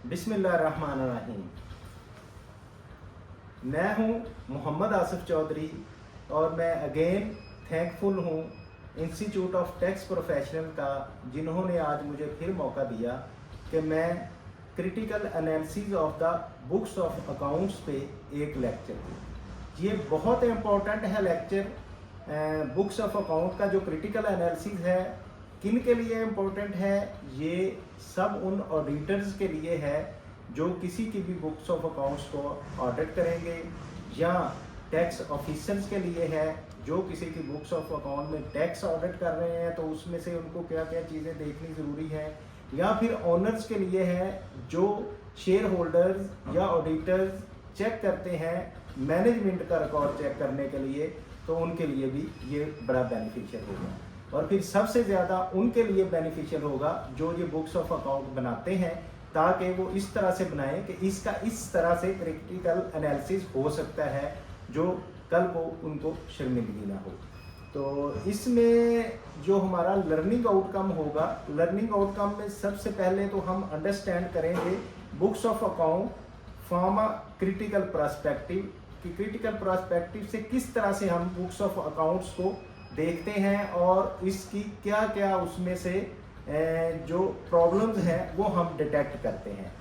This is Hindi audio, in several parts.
बिस्मिल्लाहिर्रहमानिर्रहीम। मैं हूं मोहम्मद आसिफ चौधरी और मैं अगेन थैंकफुल हूं इंस्टीट्यूट ऑफ टैक्स प्रोफेशनल का, जिन्होंने आज मुझे फिर मौका दिया कि मैं critical analysis of the books of accounts पे एक लेक्चर दूँ। ये बहुत इम्पोर्टेंट है लेक्चर। बुक्स ऑफ अकाउंट का जो क्रिटिकल एनालिसिस है किन के लिए इम्पोर्टेंट है, ये सब उन ऑडिटर्स के लिए है जो किसी की भी बुक्स ऑफ अकाउंट्स को ऑडिट करेंगे, या टैक्स ऑफिसर्स के लिए है जो किसी की बुक्स ऑफ अकाउंट में टैक्स ऑडिट कर रहे हैं तो उसमें से उनको क्या क्या चीज़ें देखनी ज़रूरी है, या फिर ओनर्स के लिए है जो शेयर होल्डर्स या ऑडिटर्स चेक करते हैं मैनेजमेंट का रिकॉर्ड चेक करने के लिए, तो उनके लिए भी ये बड़ा बेनिफिशियल होगा। और फिर सबसे ज़्यादा उनके लिए बेनिफिशियल होगा जो ये बुक्स ऑफ अकाउंट बनाते हैं, ताकि वो इस तरह से बनाएं कि इसका इस तरह से क्रिटिकल एनालिसिस हो सकता है जो कल को उनको शर्मिंदगी ना हो। तो इसमें जो हमारा लर्निंग आउटकम होगा, लर्निंग आउटकम में सबसे पहले तो हम अंडरस्टैंड करेंगे books of account from a critical perspective, कि क्रिटिकल पर्सपेक्टिव से किस तरह से हम बुक्स ऑफ अकाउंट्स को देखते हैं और इसकी क्या क्या उसमें से जो प्रॉब्लम्स हैं वो हम डिटेक्ट करते हैं।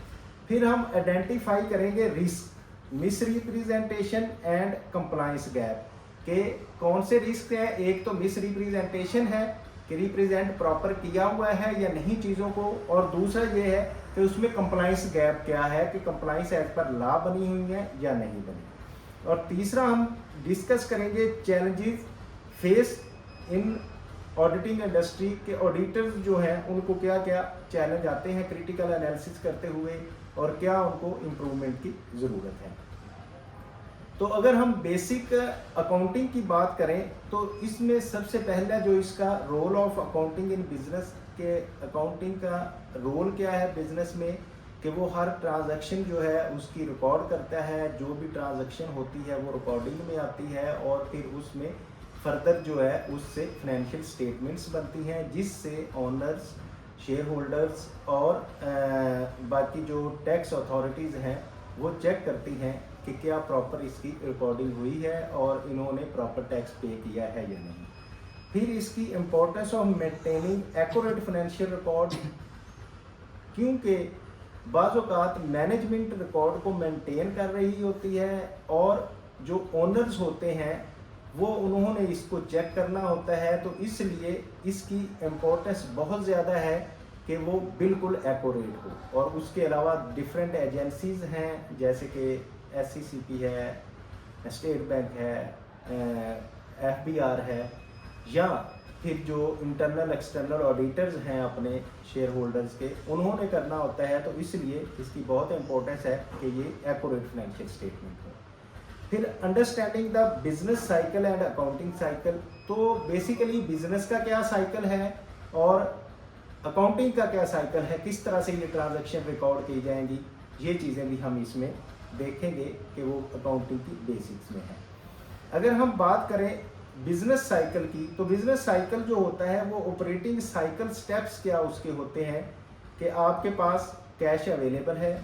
फिर हम आइडेंटिफाई करेंगे risk, miss representation and compliance gap, के कौन से रिस्क है। एक तो मिस रिप्रेजेंटेशन है कि रिप्रेजेंट प्रॉपर किया हुआ है या नहीं चीज़ों को, और दूसरा ये है कि उसमें कंप्लायंस गैप क्या है कि कंप्लायंस एज पर लॉ बनी हुई है या नहीं बनी। और तीसरा हम डिस्कस करेंगे challenges face in auditing industry के ऑडिटर्स जो हैं उनको क्या क्या चैलेंज आते हैं क्रिटिकल एनालिसिस करते हुए, और क्या उनको इम्प्रूवमेंट की ज़रूरत है। तो अगर हम बेसिक अकाउंटिंग की बात करें तो इसमें सबसे पहला जो इसका role of accounting in business के, अकाउंटिंग का रोल क्या है बिजनेस में, कि वो हर ट्रांजैक्शन जो है उसकी रिकॉर्ड करता है, जो भी ट्रांजैक्शन होती है वो रिकॉर्डिंग में आती है, और फिर उसमें फर्दर जो है उससे फाइनेंशियल स्टेटमेंट्स बनती हैं जिससे ओनर्स, शेयर होल्डर्स और बाकी जो टैक्स अथॉरिटीज़ हैं वो चेक करती हैं कि क्या प्रॉपर इसकी रिकॉर्डिंग हुई है और इन्होंने प्रॉपर टैक्स पे किया है या नहीं। फिर इसकी importance of maintaining accurate financial record, क्योंकि बाज़ औक़ात मैनेजमेंट रिकॉर्ड को मेंटेन कर रही होती है और जो ओनर्स होते हैं वो उन्होंने इसको चेक करना होता है, तो इसलिए इसकी इम्पोर्टेंस बहुत ज़्यादा है कि वो बिल्कुल एक्यूरेट हो। और उसके अलावा डिफरेंट एजेंसीज़ हैं जैसे कि SCCP है, स्टेट बैंक है, FBR है, या फिर जो इंटरनल एक्सटर्नल ऑडिटर्स हैं अपने शेयर होल्डर्स के, उन्होंने करना होता है, तो इसलिए इसकी बहुत इम्पोर्टेंस है कि ये एक्यूरेट फाइनेंशियल स्टेटमेंट हो। फिर understanding the business cycle and accounting cycle, तो बेसिकली बिजनेस का क्या साइकिल है और अकाउंटिंग का क्या साइकिल है, किस तरह से ये ट्रांजैक्शन रिकॉर्ड की जाएंगी, ये चीज़ें भी हम इसमें देखेंगे कि वो अकाउंटिंग की बेसिक्स में है। अगर हम बात करें बिजनेस साइकिल की, तो बिजनेस साइकिल जो होता है वो ऑपरेटिंग साइकिल स्टेप्स क्या उसके होते हैं कि आपके पास कैश अवेलेबल है,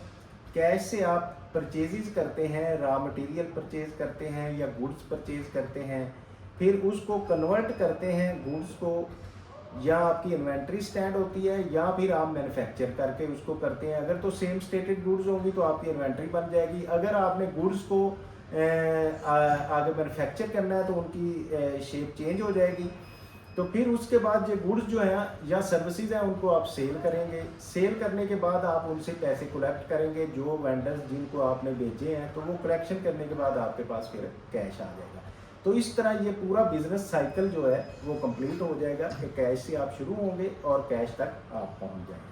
कैश से आप परचेजेस करते हैं, रॉ मटेरियल परचेज करते हैं या गुड्स परचेज करते हैं, फिर उसको कन्वर्ट करते हैं गुड्स को, या आपकी इन्वेंट्री स्टैंड होती है या फिर आप मैन्युफैक्चर करके उसको करते हैं। अगर तो सेम स्टेटेड गुड्स होंगी तो आपकी इन्वेंट्री बन जाएगी, अगर आपने गुड्स को आगे मैन्युफैक्चर करना है तो उनकी शेप चेंज हो जाएगी। तो फिर उसके बाद जो गुड्स जो हैं या सर्विसेज हैं उनको आप सेल करेंगे, सेल करने के बाद आप उनसे पैसे कलेक्ट करेंगे, जो वेंडर्स जिनको आपने बेचे हैं, तो वो कलेक्शन करने के बाद आपके पास फिर कैश आ जाएगा। तो इस तरह ये पूरा बिजनेस साइकिल जो है वो कंप्लीट हो जाएगा कि कैश से आप शुरू होंगे और कैश तक आप पहुंच जाएंगे।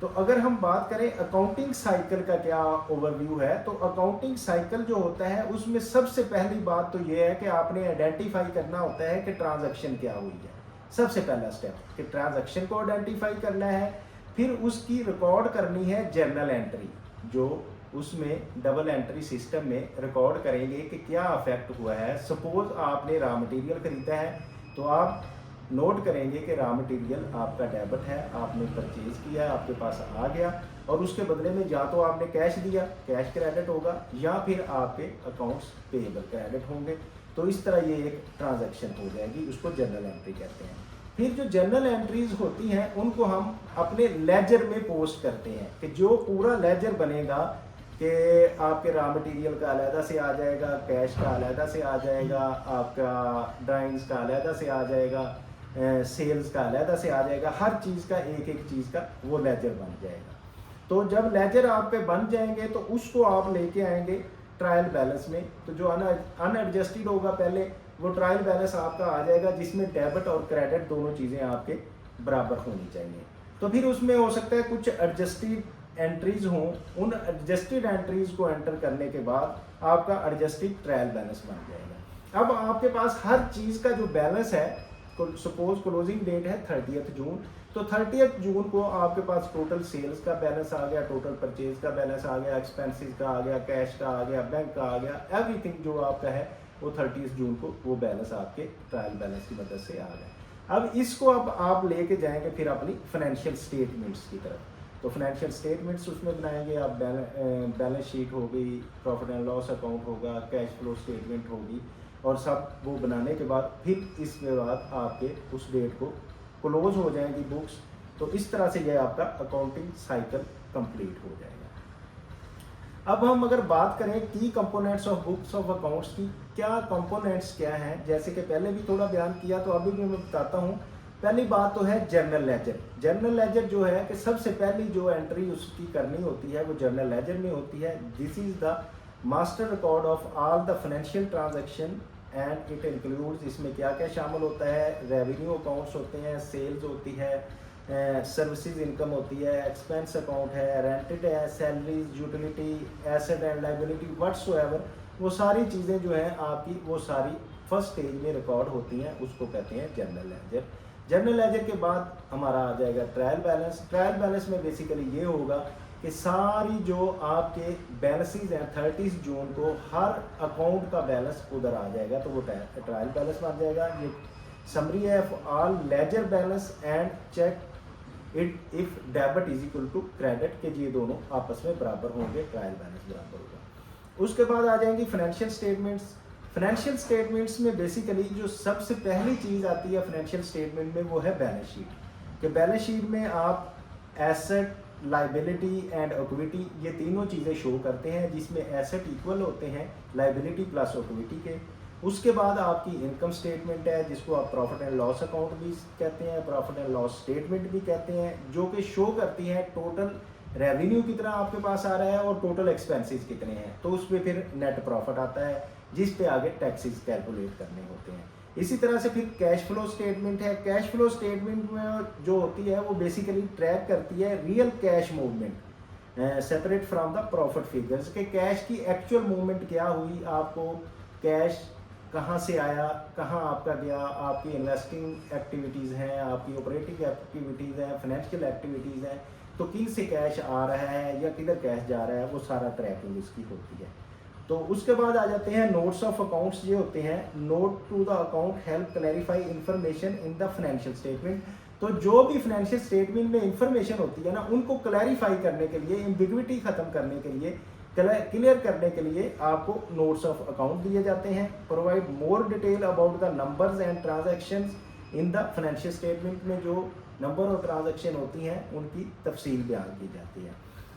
तो अगर हम बात करें अकाउंटिंग साइकिल का क्या ओवरव्यू है, तो अकाउंटिंग साइकिल जो होता है उसमें सबसे पहली बात तो ये है कि आपने आइडेंटिफाई करना होता है कि ट्रांजैक्शन क्या हुई है। सबसे पहला स्टेप कि ट्रांजैक्शन को आइडेंटिफाई करना है, फिर उसकी रिकॉर्ड करनी है जर्नल एंट्री, जो उसमें डबल एंट्री सिस्टम में रिकॉर्ड करेंगे कि क्या अफेक्ट हुआ है। सपोज आपने रॉ मटेरियल खरीदा है तो आप नोट करेंगे कि रॉ मटेरियल आपका डेबिट है, आपने परचेज किया, आपके पास आ गया, और उसके बदले में या तो आपने कैश दिया, कैश क्रेडिट होगा, या फिर आपके अकाउंट्स पेएबल क्रेडिट होंगे। तो इस तरह ये एक ट्रांजैक्शन हो जाएगी, उसको जर्नल एंट्री कहते हैं। फिर जो जर्नल एंट्रीज होती हैं उनको हम अपने लेजर में पोस्ट करते हैं, कि जो पूरा लेजर बनेगा कि आपके रॉ मटेरियल का अलहदा से आ जाएगा, कैश का अलहदा से आ जाएगा, आपका ड्राइंग्स का अलहदा से आ जाएगा, सेल्स का अलहदा से आ जाएगा, हर चीज़ का एक एक चीज़ का वो लेजर बन जाएगा। तो जब लेजर आप पे बन जाएंगे तो उसको आप लेके आएंगे ट्रायल बैलेंस में। तो जो अनएडजस्टेड होगा पहले, वो ट्रायल बैलेंस आपका आ जाएगा, जिसमें डेबिट और क्रेडिट दोनों चीज़ें आपके बराबर होनी चाहिए। तो फिर उसमें हो सकता है कुछ एडजस्टेड एंट्रीज हों, उन एडजस्टेड एंट्रीज को एंटर करने के बाद आपका एडजस्टेड ट्रायल बैलेंस बन जाएगा। अब आपके पास हर चीज़ का जो बैलेंस है, सपोज क्लोजिंग डेट है 30 जून, तो 30 जून को आपके पास टोटल सेल्स का बैलेंस आ गया, टोटल परचेज का बैलेंस आ गया, एक्सपेंसेस का आ गया, कैश का आ गया, बैंक का आ गया, एवरीथिंग जो आपका है वो 30 जून को वो बैलेंस आपके ट्रायल बैलेंस की मदद से आ गया। अब इसको अब आप लेके जाएंगे फिर अपनी फाइनेंशियल स्टेटमेंट्स की तरफ। तो फाइनेंशियल स्टेटमेंट्स उसमें बनाएंगे आप, बैलेंस शीट हो गई, प्रॉफिट एंड लॉस अकाउंट होगा, कैश फ्लो स्टेटमेंट होगी, और सब वो बनाने के बाद फिर इसके बाद आपके उस डेट को क्लोज हो जाएंगी बुक्स। तो इस तरह से ये आपका अकाउंटिंग साइकिल कंप्लीट हो जाएगा। अब हम अगर बात करें की components of books of accounts की, क्या कंपोनेंट्स क्या हैं, जैसे कि पहले भी थोड़ा बयान किया तो अभी भी मैं बताता हूँ। पहली बात तो है जर्नल लेजर। जर्नल लेजर जो है कि सबसे पहली जो एंट्री उसकी करनी होती है वो जर्नल लेजर में होती है। This is the master record of all the financial transaction and it includes, इसमें क्या क्या शामिल होता है, रेवेन्यू अकाउंट्स होते हैं, सेल्स होती है, सर्विसेज इनकम होती है, एक्सपेंस अकाउंट है, रेंटेड है, salaries, utility, asset and liability, whatsoever, वो सारी चीज़ें जो हैं आपकी वो सारी फर्स्ट स्टेज में रिकॉर्ड होती हैं, उसको कहते हैं जर्नल लेजर। जर्नल लेजर के बाद हमारा आ जाएगा ट्रायल बैलेंस। ट्रायल बैलेंस में बेसिकली ये होगा कि सारी जो आपके बैलेंसेस हैं 30 जून को हर अकाउंट का बैलेंस उधर आ जाएगा, तो वो ट्रायल बैलेंस बन जाएगा। ये समरी है all ledger balance and check it if debit is equal to credit, के ये दोनों आपस में बराबर होंगे, ट्रायल बैलेंस बराबर होगा। उसके बाद आ जाएंगी फाइनेंशियल स्टेटमेंट्स। फाइनेंशियल स्टेटमेंट्स में बेसिकली जो सबसे पहली चीज़ आती है फाइनेंशियल स्टेटमेंट में वो है बैलेंस शीट। कि बैलेंस शीट में आप एसेट, लाइबिलिटी एंड इक्विटी ये तीनों चीज़ें शो करते हैं, जिसमें एसेट इक्वल होते हैं लाइबिलिटी प्लस इक्विटी के। उसके बाद आपकी इनकम स्टेटमेंट है, जिसको आप प्रॉफिट एंड लॉस अकाउंट भी कहते हैं, प्रॉफिट एंड लॉस स्टेटमेंट भी कहते हैं, जो कि शो करती है टोटल रेवेन्यू कितना आपके पास आ रहा है और टोटल एक्सपेंसेस कितने हैं। तो उस पर फिर नेट प्रॉफिट आता है, जिस पे आगे टैक्सेस कैलकुलेट करने होते हैं। इसी तरह से फिर कैश फ्लो स्टेटमेंट है। कैश फ्लो स्टेटमेंट में जो होती है वो बेसिकली ट्रैक करती है real cash movement separate from the profit figures, के कैश की एक्चुअल मूवमेंट क्या हुई, आपको कैश कहाँ से आया, कहाँ आपका गया, आपकी इन्वेस्टिंग एक्टिविटीज़ हैं, आपकी ऑपरेटिंग एक्टिविटीज़ हैं, फाइनेंशियल एक्टिविटीज़ हैं, तो किन से कैश आ रहा है या किधर कैश जा रहा है, वो सारा ट्रैकिंग इसकी होती है। तो उसके बाद आ जाते हैं नोट्स ऑफ अकाउंट्स। ये होते हैं note to the account help clarify information in the financial statement. तो जो भी फाइनेंशियल स्टेटमेंट में इंफॉर्मेशन होती है ना, उनको क्लैरिफाई करने के लिए, एम्बिग्विटी खत्म करने के लिए, क्लियर करने के लिए आपको नोट्स ऑफ अकाउंट दिए जाते हैं। Provide more detail about the numbers and transactions in the financial statement में जो नंबर और ट्रांजैक्शन होती हैं उनकी तफसील बयान की जाती है।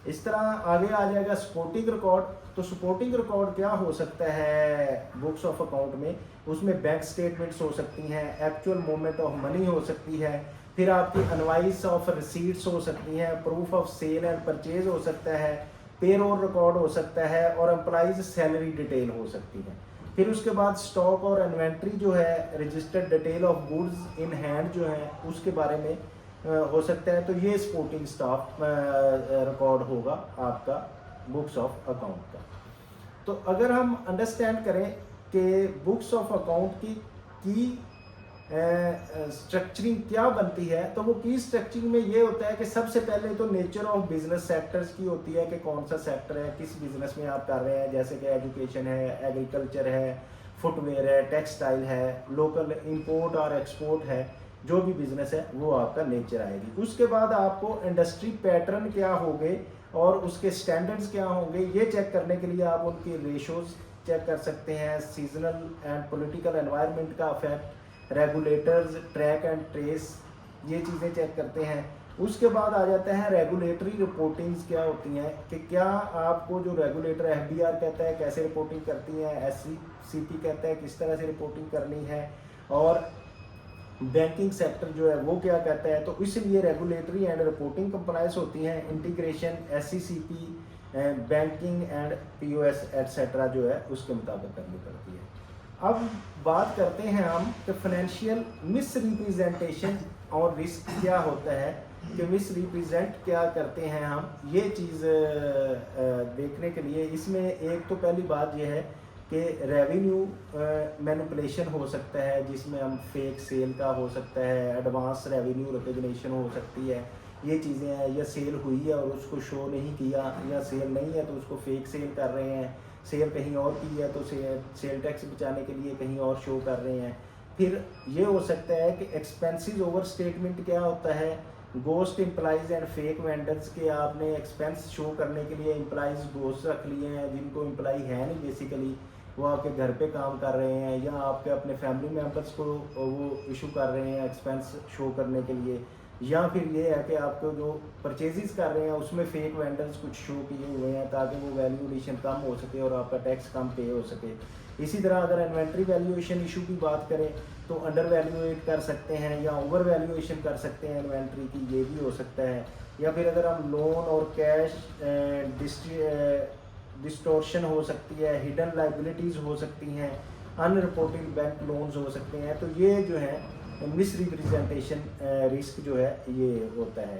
इस तरह आगे आ जाएगा सपोर्टिंग रिकॉर्ड। तो सपोर्टिंग रिकॉर्ड क्या हो सकता है बुक्स ऑफ अकाउंट में, उसमें बैंक स्टेटमेंट्स हो सकती हैं, एक्चुअल मूवमेंट ऑफ मनी हो सकती है, फिर आपकी अनवाइस ऑफ रिसीट्स हो सकती हैं, proof of sale and purchase हो सकता है, पेरोल रिकॉर्ड हो सकता है, और एम्प्लॉइज सैलरी डिटेल हो सकती है। फिर उसके बाद स्टॉक और इन्वेंट्री जो है, registered detail of goods in hand जो है उसके बारे में हो सकता है। तो ये सपोर्टिंग स्टाफ रिकॉर्ड होगा आपका बुक्स ऑफ अकाउंट का। तो अगर हम अंडरस्टैंड करें कि बुक्स ऑफ अकाउंट की स्ट्रक्चरिंग क्या बनती है, तो वो की स्ट्रक्चरिंग में ये होता है कि सबसे पहले तो नेचर ऑफ बिजनेस सेक्टर्स की होती है कि कौन सा सेक्टर है, किस बिजनेस में आप कर रहे हैं, जैसे कि एजुकेशन है, एग्रीकल्चर है, फुटवेयर है, टेक्सटाइल है, लोकल इंपोर्ट और एक्सपोर्ट है, जो भी बिजनेस है वो आपका नेचर आएगी। उसके बाद आपको इंडस्ट्री पैटर्न क्या होंगे और उसके स्टैंडर्ड्स क्या होंगे ये चेक करने के लिए आप उनकी रेशोज चेक कर सकते हैं, सीजनल एंड पॉलिटिकल एनवायरनमेंट का affect, regulators, track and trace, ये चीज़ें चेक करते हैं। उसके बाद आ जाते हैं रेगुलेटरी रिपोर्टिंग्स क्या होती हैं, कि क्या आपको जो रेगुलेटर एफबीआर कहता है कैसे रिपोर्टिंग करती हैं, एससीसीपी कहता है किस तरह से रिपोर्टिंग करनी है, और बैंकिंग सेक्टर जो है वो क्या कहता है। तो इसलिए रेगुलेटरी एंड रिपोर्टिंग कंप्लायंस होती हैं, integration, SCCP, banking and POS etcetera जो है उसके मुताबिक करनी पड़ती है। अब बात करते हैं हम कि फाइनेंशियल मिस रिप्रेजेंटेशन और रिस्क क्या होता है, कि मिस रिप्रेजेंट क्या करते हैं हम, ये चीज़ देखने के लिए इसमें एक तो पहली बात ये है कि रेवेन्यू मैनिपुलेशन हो सकता है, जिसमें हम फेक सेल का हो सकता है, एडवांस रेवेन्यू रिकग्निशन हो सकती है, ये चीज़ें हैं, या सेल हुई है और उसको शो नहीं किया, या सेल नहीं है तो उसको फेक सेल कर रहे हैं, सेल कहीं और की है तो सेल टैक्स बचाने के लिए कहीं और शो कर रहे हैं। फिर ये हो सकता है कि एक्सपेंसेस ओवर स्टेटमेंट क्या होता है, ghost employees and fake vendors के आपने एक्सपेंस शो करने के लिए एम्प्लॉइज गोस्ट रख लिए हैं जिनको एम्प्लॉई है नहीं, बेसिकली वो आपके घर पे काम कर रहे हैं, या आपके अपने फैमिली मेम्बर्स को वो इशू कर रहे हैं एक्सपेंस शो करने के लिए, या फिर ये है कि आपको जो परचेजेस कर रहे हैं उसमें फेक वेंडर्स कुछ शो किए हुए हैं ताकि वो वैल्यू एडिशन कम हो सके और आपका टैक्स कम पे हो सके। इसी तरह अगर इन्वेंट्री वैल्यूएशन इशू की बात करें तो अंडर वैल्यूएट कर सकते हैं या ओवर वैल्यूएशन कर सकते हैं इन्वेंट्री की, ये भी हो सकता है। या फिर अगर हम लोन और कैश डिस्टोर्शन हो सकती है, हिडन लाइबिलिटीज़ हो सकती हैं, अनरिपोर्टेड बैंक लोन्स हो सकते हैं, तो ये जो है मिस रिप्रेजेंटेशन रिस्क जो है ये होता है।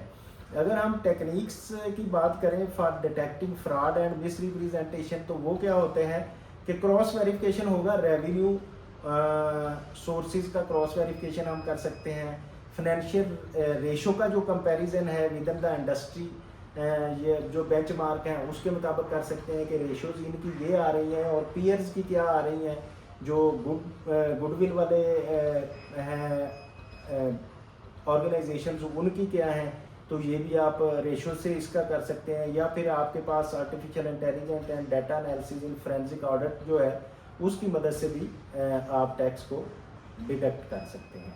अगर हम टेक्निक्स की बात करें for detecting fraud and miss representation, तो वो क्या होते हैं कि क्रॉस वेरिफिकेशन होगा, रेवेन्यू सोर्सेज का क्रॉस वेरिफिकेशन हम कर सकते हैं, फाइनेंशियल रेशो का जो कंपैरिजन है विद इन द इंडस्ट्री, ये जो बेंचमार्क हैं उसके मुताबिक कर सकते हैं कि रेशोज इनकी ये आ रही हैं और पीयर्स की क्या आ रही हैं, जो गुडविल वाले हैं ऑर्गेनाइजेशंस उनकी क्या हैं, तो ये भी आप रेशो से इसका कर सकते हैं। या फिर आपके पास artificial intelligence and data analysis in forensic audit जो है उसकी मदद से भी आप टैक्स को डिडक्ट कर सकते हैं।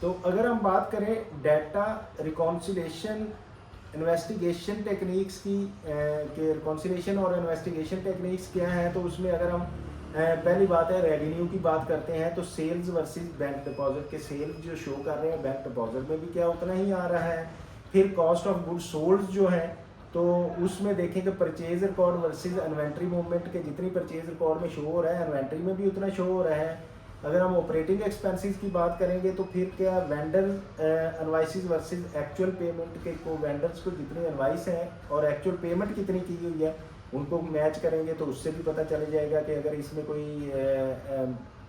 तो अगर हम बात करें डाटा रिकॉन्सिलेशन इन्वेस्टिगेशन टेक्निक्स की, के रिकॉन्सिलेशन और इन्वेस्टिगेशन टेक्निक्स क्या हैं, तो उसमें अगर हम पहली बात है रेवेन्यू की बात करते हैं तो सेल्स वर्सेस बैंक डिपॉजिट के सेल्स जो शो कर रहे हैं बैंक डिपॉजिट में भी क्या उतना ही आ रहा है। फिर कॉस्ट ऑफ गुड सोल्ड जो है तो उसमें देखें कि purchase record versus inventory movement के जितनी परचेज रिकॉर्ड में शो हो रहा है इन्वेंट्री में भी उतना शो हो रहा है। अगर हम ऑपरेटिंग एक्सपेंसेस की बात करेंगे तो फिर क्या vendor invoices versus actual payment के को वेंडर्स को जितनी इनवाइस है और एक्चुअल पेमेंट कितनी की हुई है उनको मैच करेंगे तो उससे भी पता चल जाएगा कि अगर इसमें कोई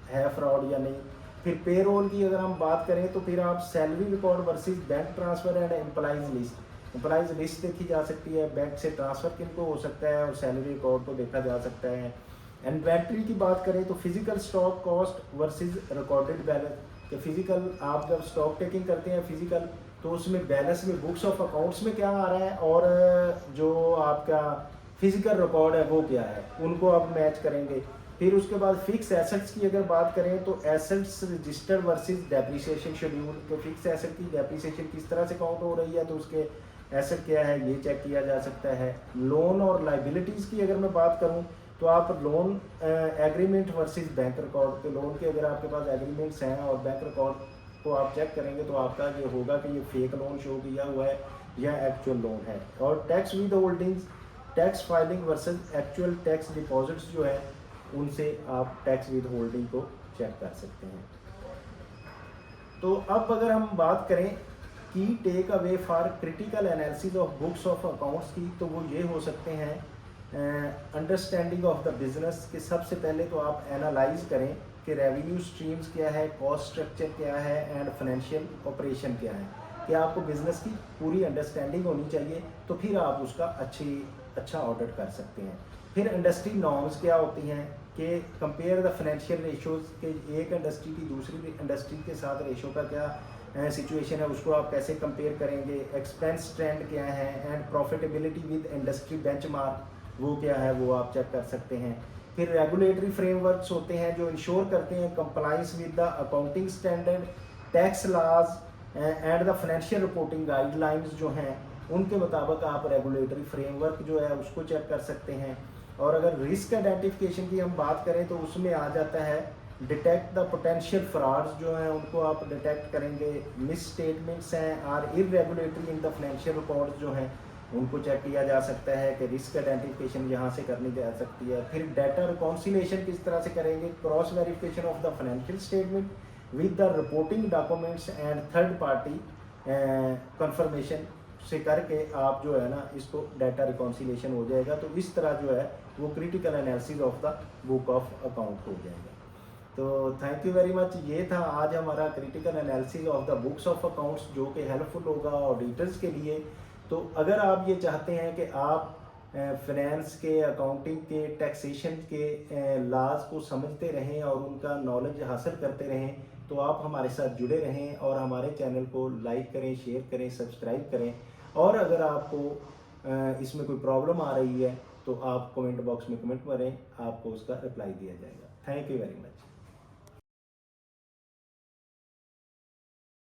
है फ्रॉड या नहीं। फिर पे रोल की अगर हम बात करें तो फिर आप salary record versus bank transfer and employees list देखी जा सकती है, बैंक से ट्रांसफ़र किनको हो सकता है और सैलरी रिकॉर्ड को देखा जा सकता है। इन्वेंट्री की बात करें तो physical stock cost versus recorded balance, कि फिजिकल आप जब स्टॉक टेकिंग करते हैं फिजिकल तो उसमें बैलेंस में बुक्स ऑफ अकाउंट्स में क्या आ रहा है और जो आपका फिजिकल रिकॉर्ड है वो क्या है, उनको आप मैच करेंगे। फिर उसके बाद फिक्स एसेट्स की अगर बात करें तो assets registered versus depreciation schedule, तो फिक्स एसेट की डेप्रिसिएशन किस तरह से काउंट हो रही है तो उसके एसेट क्या है ये चेक किया जा सकता है। लोन और लाइबिलिटीज़ की अगर मैं बात करूं तो आप loan agreement versus bank record, तो लोन के अगर आपके पास एग्रीमेंट्स हैं और बैंक रिकॉर्ड को आप चेक करेंगे तो आपका ये होगा कि ये फेक लोन शो किया हुआ है या एक्चुअल लोन है। और tax with holdings, tax filing versus actual tax deposits जो है उनसे आप टैक्स विद होल्डिंग को चेक कर सकते हैं। तो अब अगर हम बात करें की take away for critical analysis of books of accounts की, तो वो ये हो सकते हैं अंडरस्टैंडिंग ऑफ द बिजनेस के सबसे पहले तो आप एनालाइज करें कि रेवेन्यू स्ट्रीम्स क्या है, कॉस्ट स्ट्रक्चर क्या है एंड फाइनेंशियल ऑपरेशन क्या है, कि आपको बिजनेस की पूरी अंडरस्टैंडिंग होनी चाहिए तो फिर आप उसका अच्छा ऑडिट कर सकते हैं। फिर इंडस्ट्री नॉर्म्स क्या होती हैं कि कंपेयर द फाइनेंशियल रेशोज़ के एक इंडस्ट्री की दूसरी इंडस्ट्री के साथ रेशो का क्या सिचुएशन है उसको आप कैसे कंपेयर करेंगे, एक्सपेंस ट्रेंड क्या है and profitability with industry benchmark वो क्या है वो आप चेक कर सकते हैं। फिर रेगुलेटरी फ्रेमवर्क्स होते हैं जो इंश्योर करते हैं compliance with the accounting standard, tax laws and the financial reporting guidelines जो हैं उनके मुताबिक आप रेगुलेटरी फ्रेमवर्क जो है उसको चेक कर सकते हैं। और अगर रिस्क आइडेंटिफिकेशन की हम बात करें तो उसमें आ जाता है डिटेक्ट द पोटेंशियल फ्रॉड्स जो हैं उनको आप डिटेक्ट करेंगे, मिस स्टेटमेंट्स हैं और इरेगुलेटरी इन द फाइनेंशियल रिकॉर्ड्स जो हैं उनको चेक किया जा सकता है कि रिस्क आइडेंटिफिकेशन यहाँ से करनी जा सकती है। फिर डाटा रिकॉन्सिलेशन किस तरह से करेंगे, cross verification of the financial statement with the reporting documents and third party confirmation से करके आप जो है ना इसको डाटा रिकॉन्सिलेशन हो जाएगा। तो इस तरह जो है वो critical analysis of the book of account हो जाएगा। तो थैंक यू वेरी मच। ये था आज हमारा critical analysis of the books of accounts जो कि हेल्पफुल होगा ऑडिटर्स के लिए। तो अगर आप ये चाहते हैं कि आप फाइनेंस के, अकाउंटिंग के, टैक्सेशन के लॉज को समझते रहें और उनका नॉलेज हासिल करते रहें तो आप हमारे साथ जुड़े रहें और हमारे चैनल को लाइक करें, शेयर करें, सब्सक्राइब करें। और अगर आपको इसमें कोई प्रॉब्लम आ रही है तो आप कमेंट बॉक्स में कमेंट करें, आपको उसका रिप्लाई दिया जाएगा। Thank you very much.